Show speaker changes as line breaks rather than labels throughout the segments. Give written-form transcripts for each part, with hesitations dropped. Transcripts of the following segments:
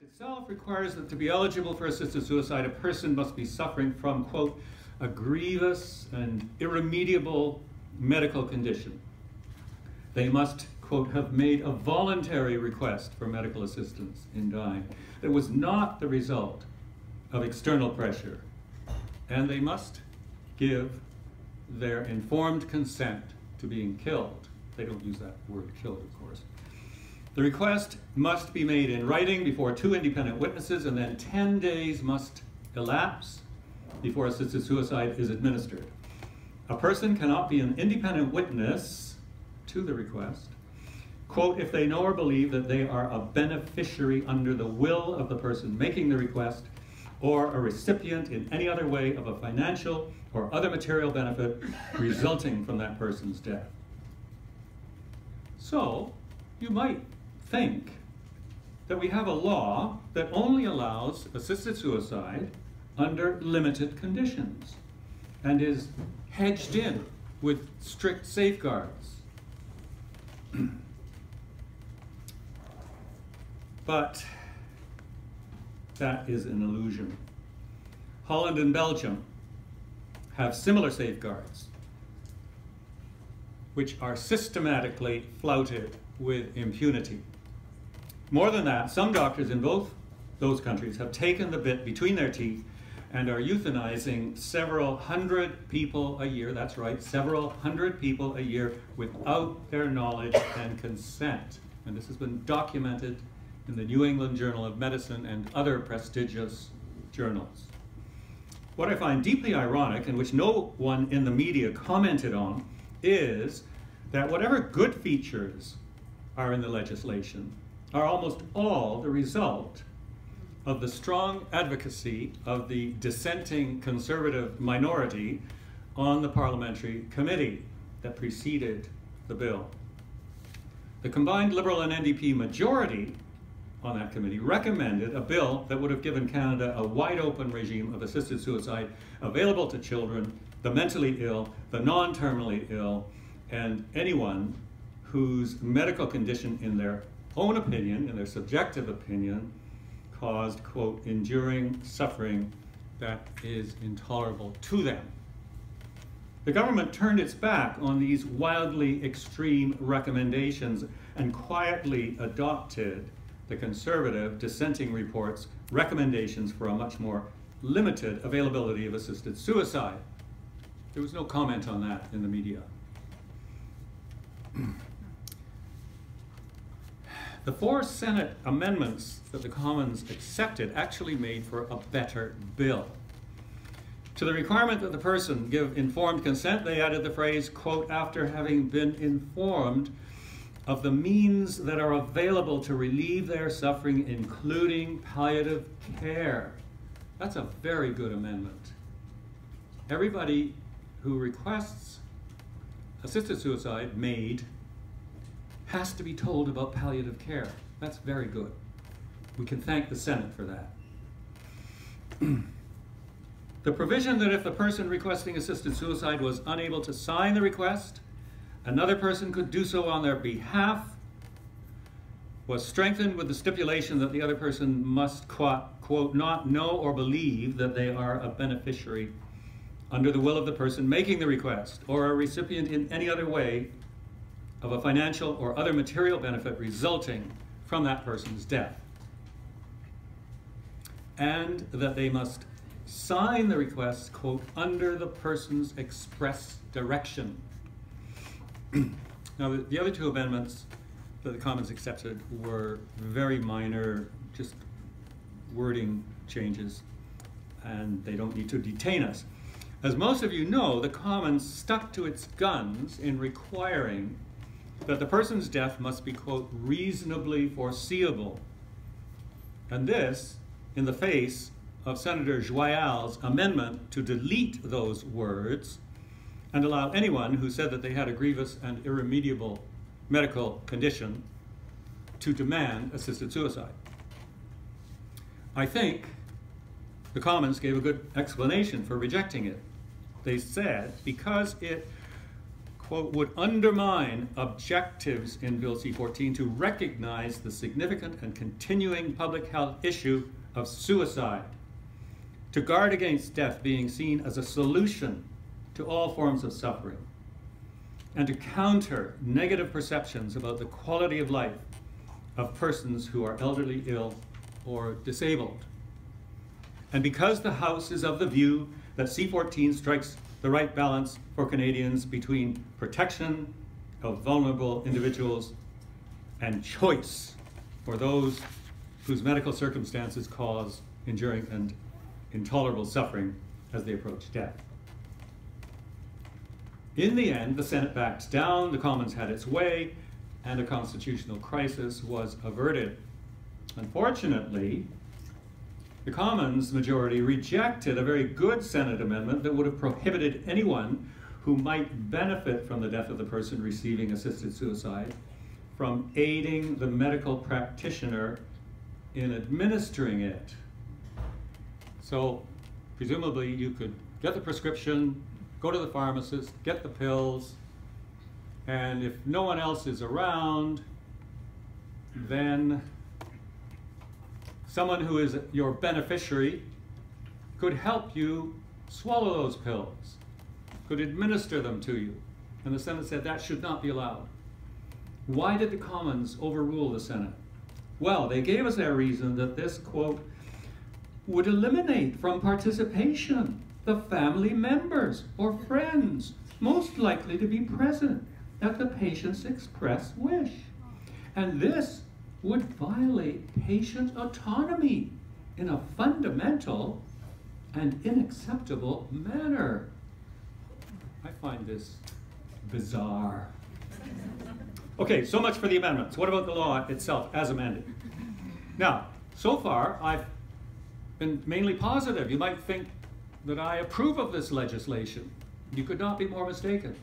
itself requires that to be eligible for assisted suicide, a person must be suffering from, quote, a grievous and irremediable medical condition. They must, quote, have made a voluntary request for medical assistance in dying that was not the result of external pressure, and they must give their informed consent to being killed. They don't use that word killed, of course. The request must be made in writing before 2 independent witnesses, and then 10 days must elapse before assisted suicide is administered. A person cannot be an independent witness to the request, quote, if they know or believe that they are a beneficiary under the will of the person making the request, or a recipient in any other way of a financial or other material benefit resulting from that person's death. So, you might think that we have a law that only allows assisted suicide under limited conditions and is hedged in with strict safeguards. But that is an illusion. Holland and Belgium have similar safeguards, which are systematically flouted with impunity. More than that, some doctors in both those countries have taken the bit between their teeth and are euthanizing several hundred people a year, that's right, several hundred people a year without their knowledge and consent. And this has been documented in the New England Journal of Medicine and other prestigious journals. What I find deeply ironic, and which no one in the media commented on, is that whatever good features are in the legislation are almost all the result of the strong advocacy of the dissenting conservative minority on the parliamentary committee that preceded the bill. The combined Liberal and NDP majority on that committee recommended a bill that would have given Canada a wide-open regime of assisted suicide available to children, the mentally ill, the non-terminally ill, and anyone whose medical condition, in their own opinion, in their subjective opinion, caused, quote, enduring suffering that is intolerable to them. The government turned its back on these wildly extreme recommendations and quietly adopted the conservative dissenting report's recommendations for a much more limited availability of assisted suicide. There was no comment on that in the media. The 4 Senate amendments that the Commons accepted actually made for a better bill. To the requirement that the person give informed consent, they added the phrase, quote, after having been informed of the means that are available to relieve their suffering, including palliative care. That's a very good amendment. Everybody who requests assisted suicide made has to be told about palliative care. That's very good. We can thank the Senate for that. The provision that if the person requesting assisted suicide was unable to sign the request, another person could do so on their behalf was strengthened with the stipulation that the other person must, quote, not know or believe that they are a beneficiary under the will of the person making the request or a recipient in any other way of a financial or other material benefit resulting from that person's death. And that they must sign the request, quote, under the person's express direction. Now, the other 2 amendments that the Commons accepted were very minor, just wording changes, and they don't need to detain us. As most of you know, the Commons stuck to its guns in requiring that the person's death must be, quote, reasonably foreseeable. And this, in the face of Senator Joyal's amendment to delete those words and allow anyone who said that they had a grievous and irremediable medical condition to demand assisted suicide. I think the Commons gave a good explanation for rejecting it. They said because it, quote, would undermine objectives in Bill C-14 to recognize the significant and continuing public health issue of suicide, to guard against death being seen as a solution to all forms of suffering, and to counter negative perceptions about the quality of life of persons who are elderly, ill, or disabled. And because the House is of the view that C-14 strikes the right balance for Canadians between protection of vulnerable individuals and choice for those whose medical circumstances cause enduring and intolerable suffering as they approach death. In the end, the Senate backed down, the Commons had its way, and a constitutional crisis was averted. Unfortunately, the Commons majority rejected a very good Senate amendment that would have prohibited anyone who might benefit from the death of the person receiving assisted suicide from aiding the medical practitioner in administering it. So, presumably, you could get the prescription, go to the pharmacist, get the pills, and if no one else is around, then someone who is your beneficiary could help you swallow those pills, could administer them to you. And the Senate said that should not be allowed. Why did the Commons overrule the Senate? Well, they gave us their reason that this, quote, would eliminate from participation the family members or friends most likely to be present at the patient's express wish. And this would violate patient autonomy in a fundamental and unacceptable manner. I find this bizarre. Okay, so much for the amendments. What about the law itself as amended? Now, so far, I've been mainly positive. You might think that I approve of this legislation. You could not be more mistaken.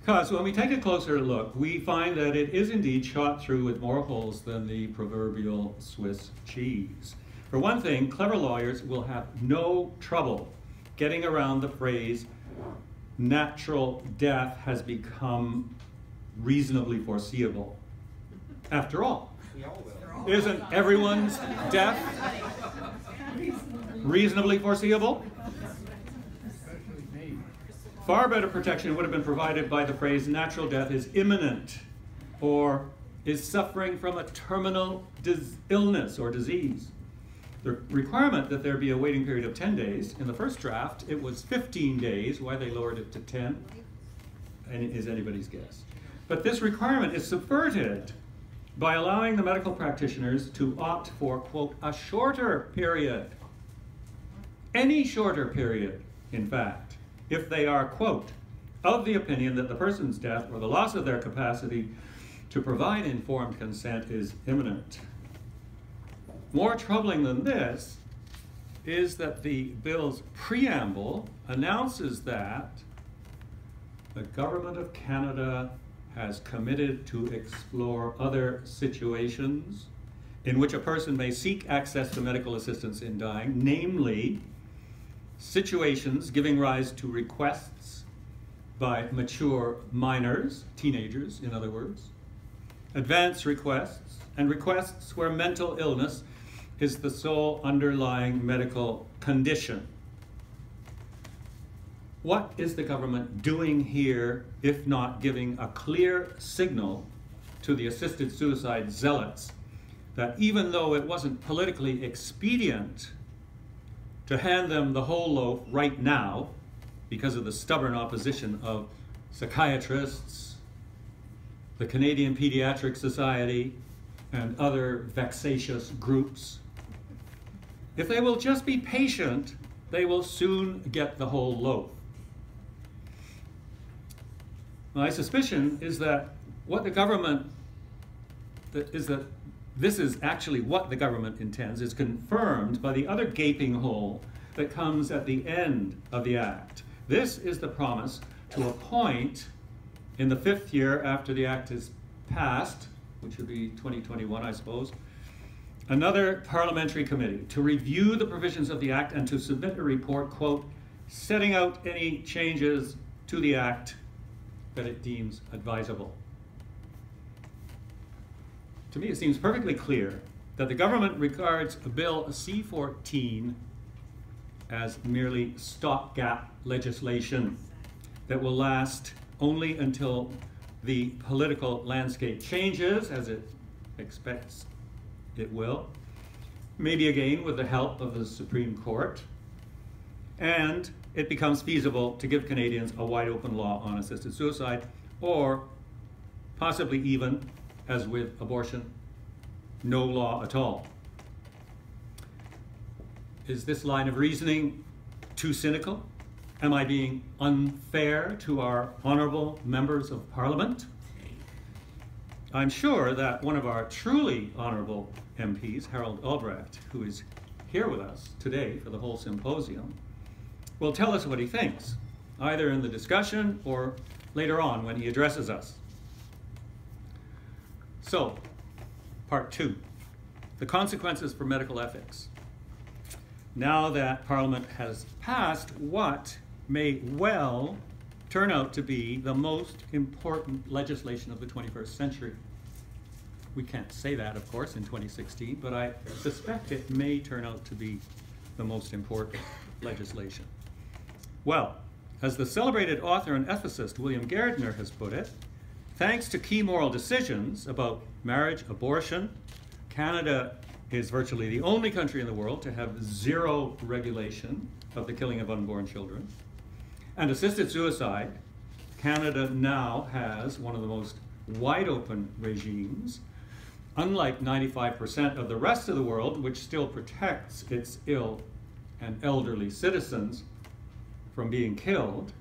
Because when we take a closer look, we find that it is indeed shot through with more holes than the proverbial Swiss cheese. For one thing, clever lawyers will have no trouble getting around the phrase, natural death has become reasonably foreseeable. After all, isn't everyone's death reasonably foreseeable? Far better protection would have been provided by the phrase natural death is imminent or is suffering from a terminal illness or disease. The requirement that there be a waiting period of 10 days, in the first draft, it was 15 days. Why they lowered it to 10 is anybody's guess. But this requirement is subverted by allowing the medical practitioners to opt for, quote, a shorter period. Any shorter period, in fact, if they are, quote, of the opinion that the person's death or the loss of their capacity to provide informed consent is imminent. More troubling than this is that the bill's preamble announces that the Government of Canada has committed to explore other situations in which a person may seek access to medical assistance in dying, namely situations giving rise to requests by mature minors, teenagers in other words, advance requests, and requests where mental illness is the sole underlying medical condition. What is the government doing here if not giving a clear signal to the assisted suicide zealots that even though it wasn't politically expedient to hand them the whole loaf right now because of the stubborn opposition of psychiatrists, the Canadian Pediatric Society, and other vexatious groups, if they will just be patient, they will soon get the whole loaf. My suspicion is that this is actually what the government intends, is confirmed by the other gaping hole that comes at the end of the Act. This is the promise to appoint, in the 5th year after the Act is passed, which would be 2021, I suppose, another parliamentary committee to review the provisions of the Act and to submit a report, quote, setting out any changes to the Act that it deems advisable. To me, it seems perfectly clear that the government regards Bill C-14 as merely stopgap legislation that will last only until the political landscape changes, as it expects it will, maybe again with the help of the Supreme Court, and it becomes feasible to give Canadians a wide open law on assisted suicide, or possibly even, as with abortion, no law at all. Is this line of reasoning too cynical? Am I being unfair to our honourable members of Parliament? I'm sure that one of our truly honourable MPs, Harold Albrecht, who is here with us today for the whole symposium, will tell us what he thinks, either in the discussion or later on when he addresses us. So, part 2, the consequences for medical ethics. Now that Parliament has passed what may well turn out to be the most important legislation of the 21st century. We can't say that, of course, in 2016, but I suspect it may turn out to be the most important legislation. Well, as the celebrated author and ethicist William Gardner has put it, thanks to key moral decisions about marriage, abortion, Canada is virtually the only country in the world to have zero regulation of the killing of unborn children. And assisted suicide, Canada now has one of the most wide open regimes, unlike 95% of the rest of the world, which still protects its ill and elderly citizens from being killed.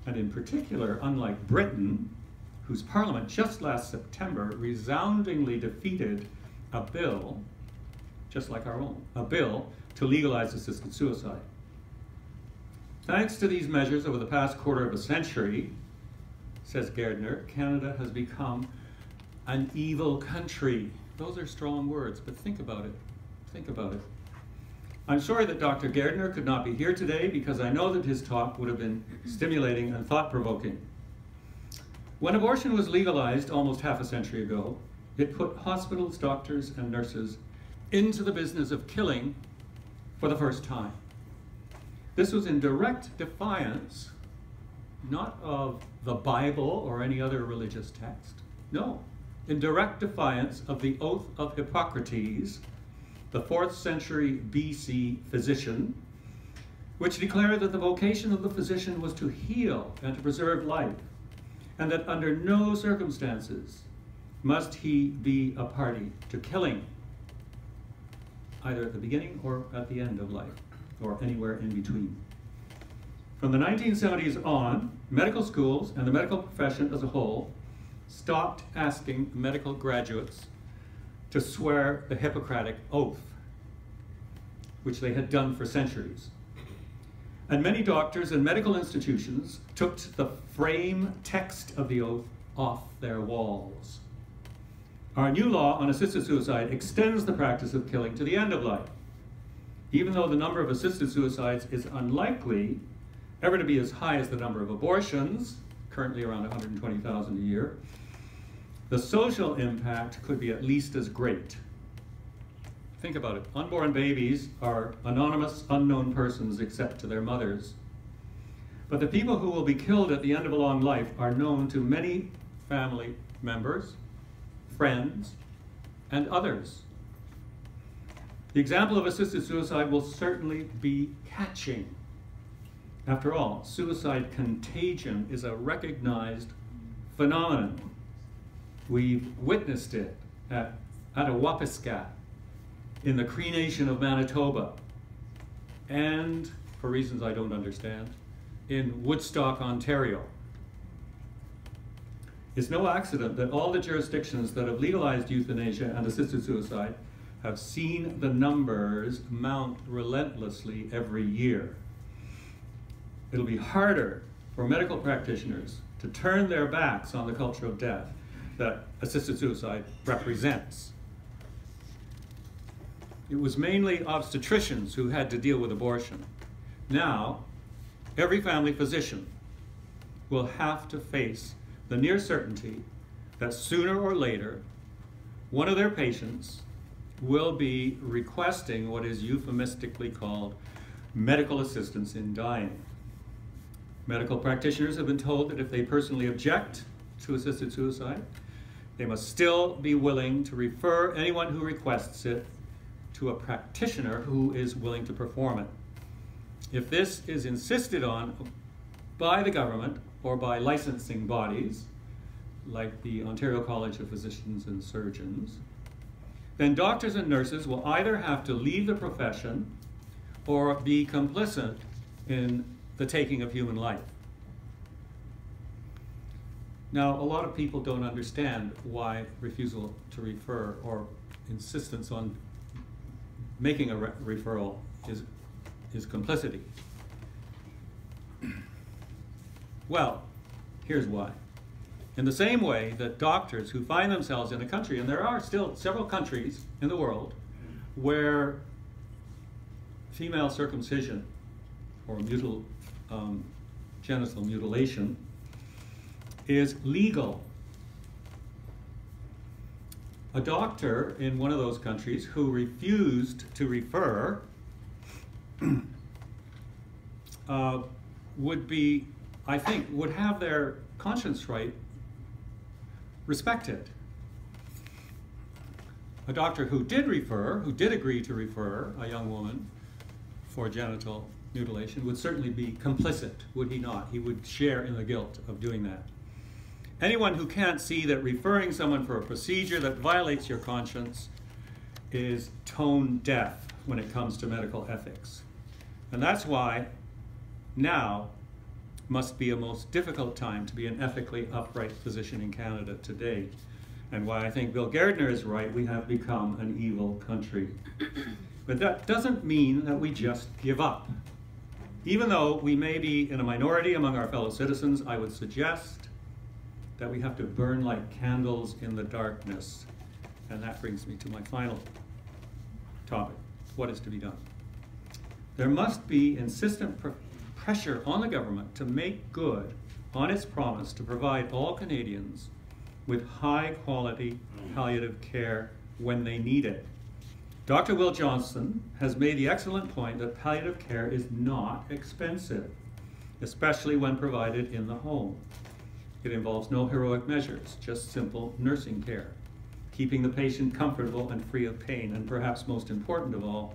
And in particular, unlike Britain, whose parliament just last September resoundingly defeated a bill, just like our own, a bill to legalize assisted suicide. Thanks to these measures over the past quarter of a century, says Gardner, Canada has become an evil country. Those are strong words, but think about it. Think about it. I'm sorry that Dr. Gardner could not be here today because I know that his talk would have been stimulating and thought-provoking. When abortion was legalized almost half a century ago, it put hospitals, doctors, and nurses into the business of killing for the first time. This was in direct defiance, not of the Bible or any other religious text, no, in direct defiance of the oath of Hippocrates, the 4th century BC physician, which declared that the vocation of the physician was to heal and to preserve life, and that under no circumstances must he be a party to killing, either at the beginning or at the end of life, or anywhere in between. From the 1970s on, medical schools and the medical profession as a whole stopped asking medical graduates to swear the Hippocratic Oath, which they had done for centuries. And many doctors and medical institutions took the frame text of the oath off their walls. Our new law on assisted suicide extends the practice of killing to the end of life. Even though the number of assisted suicides is unlikely ever to be as high as the number of abortions, currently around 120,000 a year, the social impact could be at least as great. Think about it. Unborn babies are anonymous, unknown persons except to their mothers. But the people who will be killed at the end of a long life are known to many family members, friends, and others. The example of assisted suicide will certainly be catching. After all, suicide contagion is a recognized phenomenon. We've witnessed it at Attawapiskat, in the Cree Nation of Manitoba, and, for reasons I don't understand, in Woodstock, Ontario. It's no accident that all the jurisdictions that have legalized euthanasia and assisted suicide have seen the numbers mount relentlessly every year. It'll be harder for medical practitioners to turn their backs on the culture of death that assisted suicide represents. It was mainly obstetricians who had to deal with abortion. Now, every family physician will have to face the near certainty that sooner or later, one of their patients will be requesting what is euphemistically called medical assistance in dying. Medical practitioners have been told that if they personally object to assisted suicide, they must still be willing to refer anyone who requests it to a practitioner who is willing to perform it. If this is insisted on by the government or by licensing bodies, like the Ontario College of Physicians and Surgeons, then doctors and nurses will either have to leave the profession or be complicit in the taking of human life. Now, a lot of people don't understand why refusal to refer or insistence on making a referral is complicity. Well, here's why. In the same way that doctors who find themselves in a country, and there are still several countries in the world where female circumcision or genital mutilation is legal. A doctor in one of those countries who refused to refer would have their conscience right respected. A doctor who did agree to refer a young woman for genital mutilation would certainly be complicit, would he not? He would share in the guilt of doing that. Anyone who can't see that referring someone for a procedure that violates your conscience is tone deaf when it comes to medical ethics. And that's why now must be a most difficult time to be an ethically upright physician in Canada today. And why I think Bill Gardner is right, we have become an evil country. But that doesn't mean that we just give up. Even though we may be in a minority among our fellow citizens, I would suggest that we have to burn like candles in the darkness. And that brings me to my final topic. What is to be done? There must be insistent pressure on the government to make good on its promise to provide all Canadians with high-quality palliative care when they need it. Dr. Will Johnson has made the excellent point that palliative care is not expensive, especially when provided in the home. It involves no heroic measures, just simple nursing care, keeping the patient comfortable and free of pain, and perhaps most important of all,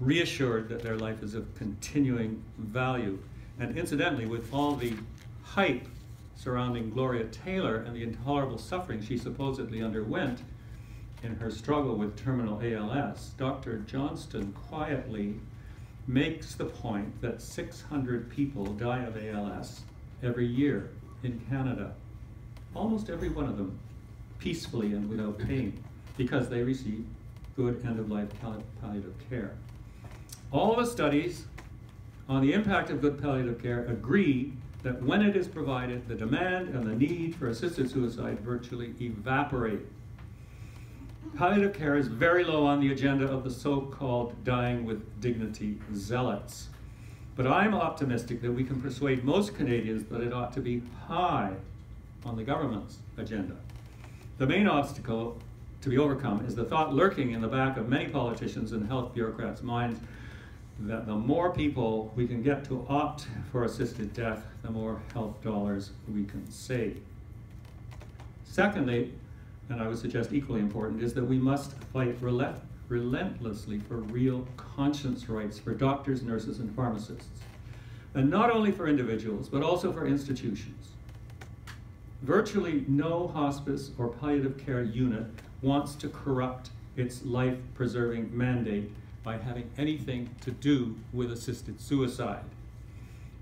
reassured that their life is of continuing value. And incidentally, with all the hype surrounding Gloria Taylor and the intolerable suffering she supposedly underwent in her struggle with terminal ALS, Dr. Johnston quietly makes the point that 600 people die of ALS every year in Canada. Almost every one of them peacefully and without pain, because they receive good end-of-life palliative care. All the studies on the impact of good palliative care agree that when it is provided, the demand and the need for assisted suicide virtually evaporate. Palliative care is very low on the agenda of the so-called dying with dignity zealots. But I'm optimistic that we can persuade most Canadians that it ought to be high on the government's agenda. The main obstacle to be overcome is the thought lurking in the back of many politicians and health bureaucrats' minds that the more people we can get to opt for assisted death, the more health dollars we can save. Secondly, and I would suggest equally important, is that we must fight relentlessly for real conscience rights for doctors, nurses, and pharmacists. And not only for individuals, but also for institutions. Virtually no hospice or palliative care unit wants to corrupt its life-preserving mandate by having anything to do with assisted suicide.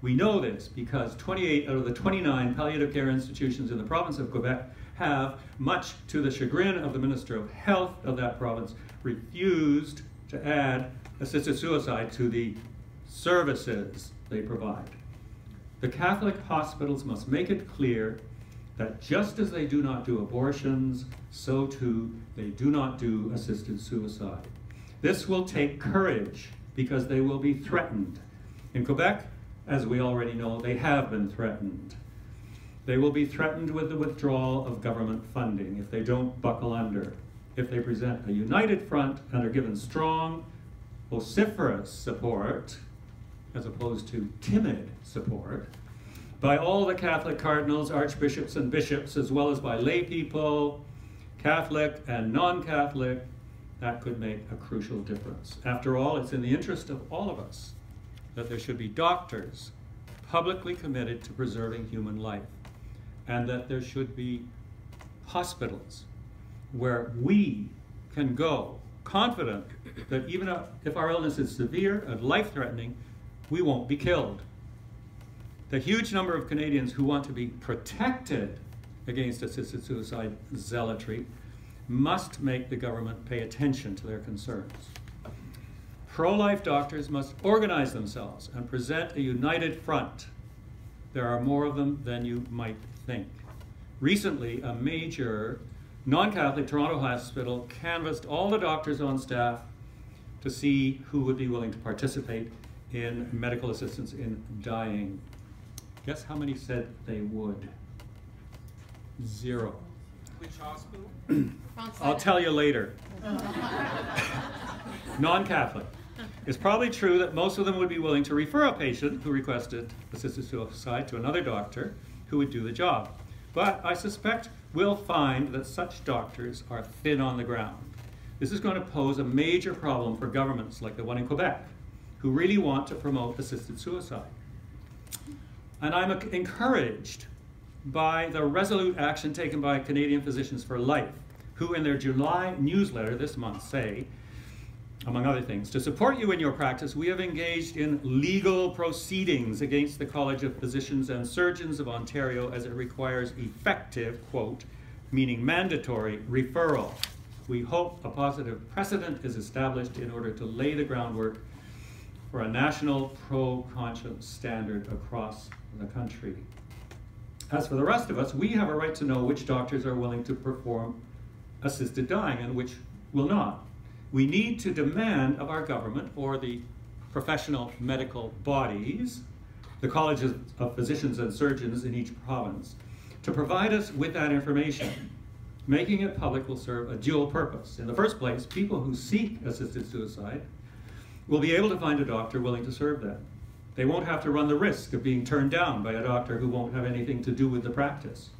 We know this because 28 out of the 29 palliative care institutions in the province of Quebec have, much to the chagrin of the Minister of Health of that province, refused to add assisted suicide to the services they provide. The Catholic hospitals must make it clear that just as they do not do abortions, so too they do not do assisted suicide. This will take courage because they will be threatened. In Quebec, as we already know, they have been threatened. They will be threatened with the withdrawal of government funding if they don't buckle under, if they present a united front and are given strong, vociferous support, as opposed to timid support, by all the Catholic cardinals, archbishops, and bishops, as well as by lay people, Catholic and non-Catholic. That could make a crucial difference. After all, it's in the interest of all of us that there should be doctors publicly committed to preserving human life, and that there should be hospitals where we can go confident that even if our illness is severe and life-threatening, we won't be killed. The huge number of Canadians who want to be protected against assisted suicide zealotry must make the government pay attention to their concerns. Pro-life doctors must organize themselves and present a united front. There are more of them than you might think. Recently, a major non-Catholic Toronto hospital canvassed all the doctors on staff to see who would be willing to participate in medical assistance in dying. Guess how many said they would? 0.
Which hospital?
I'll tell you later. Non-Catholic. It's probably true that most of them would be willing to refer a patient who requested assisted suicide to another doctor who would do the job. But I suspect we'll find that such doctors are thin on the ground. This is going to pose a major problem for governments like the one in Quebec, who really want to promote assisted suicide. And I'm encouraged by the resolute action taken by Canadian Physicians for Life, who in their July newsletter this month say, among other things, to support you in your practice, we have engaged in legal proceedings against the College of Physicians and Surgeons of Ontario as it requires effective, quote, meaning mandatory, referral. We hope a positive precedent is established in order to lay the groundwork for a national pro-conscience standard across the country. As for the rest of us, we have a right to know which doctors are willing to perform assisted dying and which will not. We need to demand of our government or the professional medical bodies, the colleges of physicians and surgeons in each province, to provide us with that information. Making it public will serve a dual purpose. In the first place, people who seek assisted suicide will be able to find a doctor willing to serve them. They won't have to run the risk of being turned down by a doctor who won't have anything to do with the practice.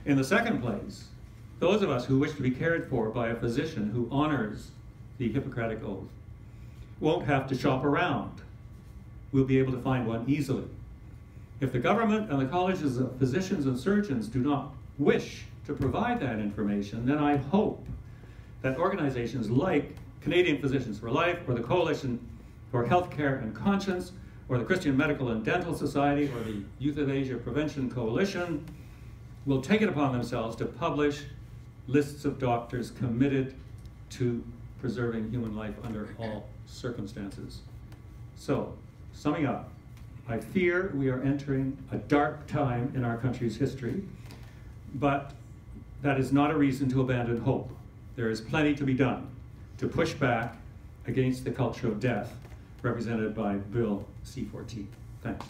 In the second place, those of us who wish to be cared for by a physician who honors the Hippocratic Oath won't have to shop around. We'll be able to find one easily. If the government and the colleges of physicians and surgeons do not wish to provide that information, then I hope that organizations like Canadian Physicians for Life, or the Coalition for Healthcare and Conscience, or the Christian Medical and Dental Society, or the Euthanasia Prevention Coalition will take it upon themselves to publish lists of doctors committed to preserving human life under all circumstances. So, summing up, I fear we are entering a dark time in our country's history, but that is not a reason to abandon hope. There is plenty to be done to push back against the culture of death represented by Bill C-14. Thanks.